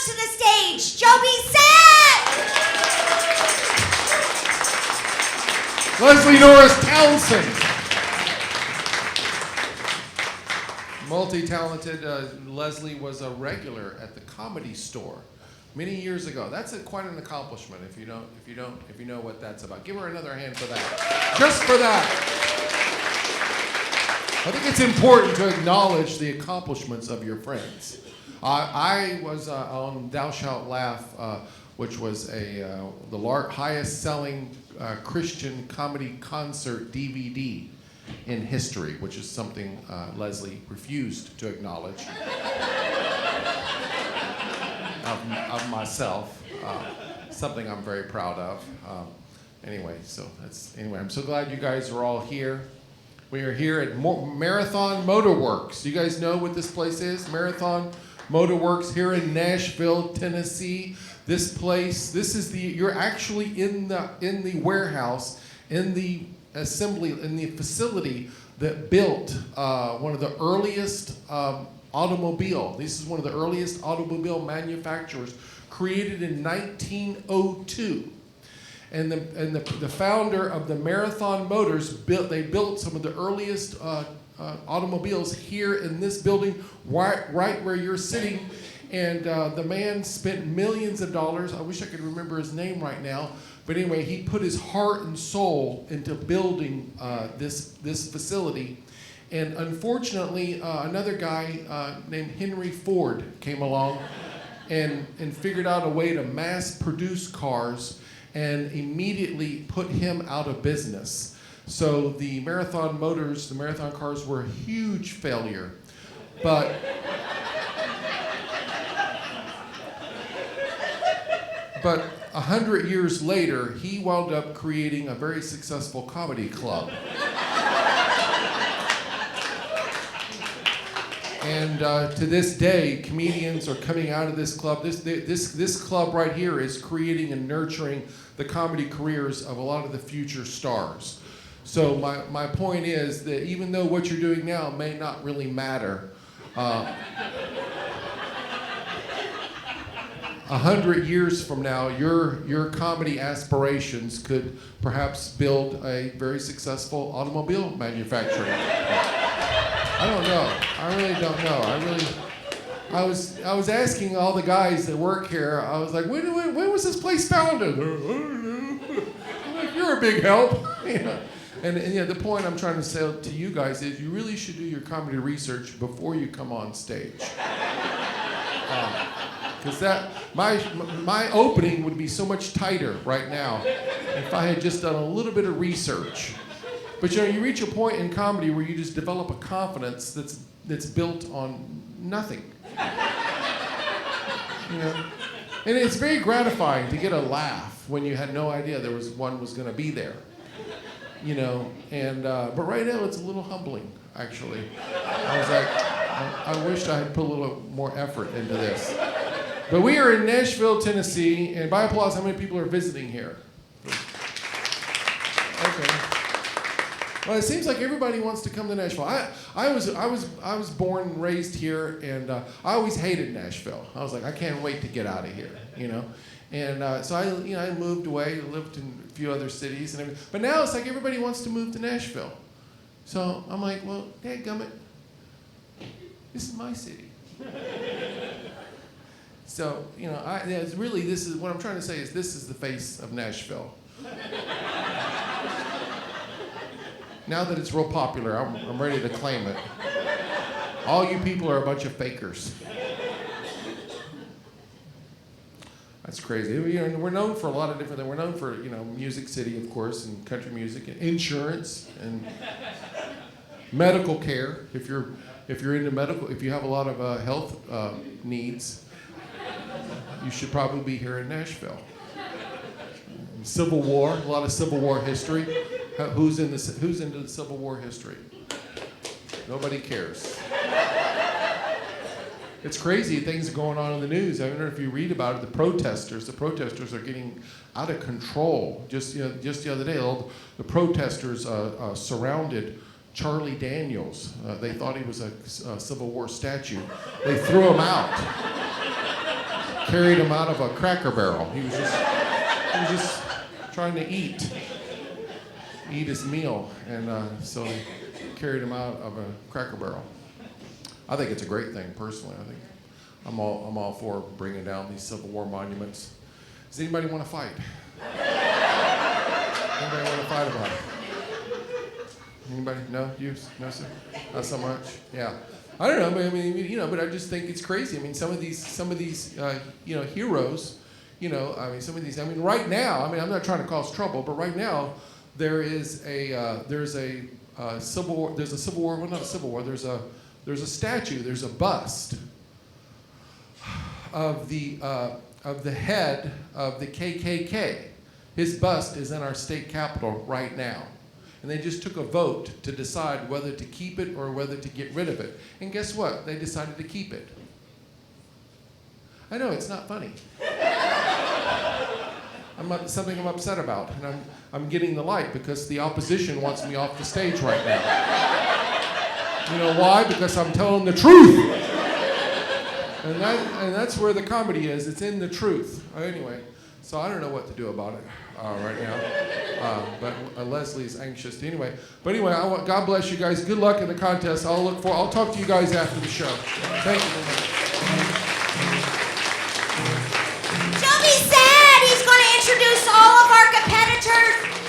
to the stage, Joby Saad! Leslie Norris Townsend. Multi-talented Leslie was a regular at the Comedy Store many years ago. That's quite an accomplishment if you know what that's about. Give her another hand for that. Just for that. I think it's important to acknowledge the accomplishments of your friends. I was on Thou Shalt Laugh, which was the highest selling Christian comedy concert DVD in history, which is something Leslie refused to acknowledge of myself. Something I'm very proud of. Anyway, I'm so glad you guys are all here. We are here at Marathon Motorworks. You guys know what this place is? Marathon Motorworks here in Nashville, Tennessee. This place, you're actually in the warehouse, in the facility that built one of the earliest automobile. This is one of the earliest automobile manufacturers, created in 1902. And the founder of the Marathon Motors built some of the earliest automobiles here in this building, right where you're sitting. And the man spent millions of dollars. I wish I could remember his name right now. But anyway, he put his heart and soul into building this facility. And unfortunately, another guy named Henry Ford came along and figured out a way to mass produce cars and immediately put him out of business. So the Marathon Motors, the Marathon cars were a huge failure. But But 100 years later, he wound up creating a very successful comedy club. And to this day, comedians are coming out of this club. This club right here is creating and nurturing the comedy careers of a lot of the future stars. So my point is that even though what you're doing now may not really matter, 100 years from now, your comedy aspirations could perhaps build a very successful automobile manufacturing. I don't know. I really don't know. I was asking all the guys that work here. I was like, when was this place founded? I'm like, you're a big help. And the point I'm trying to say to you guys is you really should do your comedy research before you come on stage. Because my opening would be so much tighter right now if I had just done a little bit of research. But you reach a point in comedy where you just develop a confidence that's built on nothing. And it's very gratifying to get a laugh when you had no idea one was going to be there. But right now it's a little humbling, actually. I was like, I wished I had put a little more effort into this. But we are in Nashville, Tennessee, and by applause, how many people are visiting here? Okay. Well, it seems like everybody wants to come to Nashville. I was born and raised here, and I always hated Nashville. I was like, I can't wait to get out of here, And so I moved away, lived in a few other cities and everything. But now it's like everybody wants to move to Nashville. So I'm like, well, dadgummit, this is my city. So this is what I'm trying to say is this is the face of Nashville. Now that it's real popular, I'm ready to claim it. All you people are a bunch of fakers. That's crazy. We're known for a lot of different things. We're known for, Music City, of course, and country music, and insurance, and medical care. If you're into medical, if you have a lot of health needs, you should probably be here in Nashville. Civil War, a lot of Civil War history. Who's into the Civil War history? Nobody cares. It's crazy, things are going on in the news. I don't know if you read about it. The protesters are getting out of control. Just the other day, the protesters surrounded Charlie Daniels. They thought he was a Civil War statue. They threw him out. carried him out of a Cracker Barrel. He was just trying to eat his meal, and so they carried him out of a Cracker Barrel. I think it's a great thing, personally. I think I'm all for bringing down these Civil War monuments. Does anybody want to fight? Anybody want to fight about it? Anybody? No? You? No, sir? Not so much? Yeah. I don't know, but I mean, but I just think it's crazy. I mean, some of these, heroes, right now, I'm not trying to cause trouble, but right now, there's a Civil War, well, not a Civil War, there's a statue, there's a bust of the head of the KKK. His bust is in our state capitol right now. And they just took a vote to decide whether to keep it or whether to get rid of it. And guess what? They decided to keep it. I know, it's not funny. Something I'm upset about. And I'm getting the light because the opposition wants me off the stage right now. You know why? Because I'm telling the truth. And that's where the comedy is. It's in the truth. Anyway, so I don't know what to do about it right now. But Leslie's anxious. Anyway, God bless you guys. Good luck in the contest. I'll talk to you guys after the show. Thank you very much. Joby Saad, he's going to introduce all of our competitors.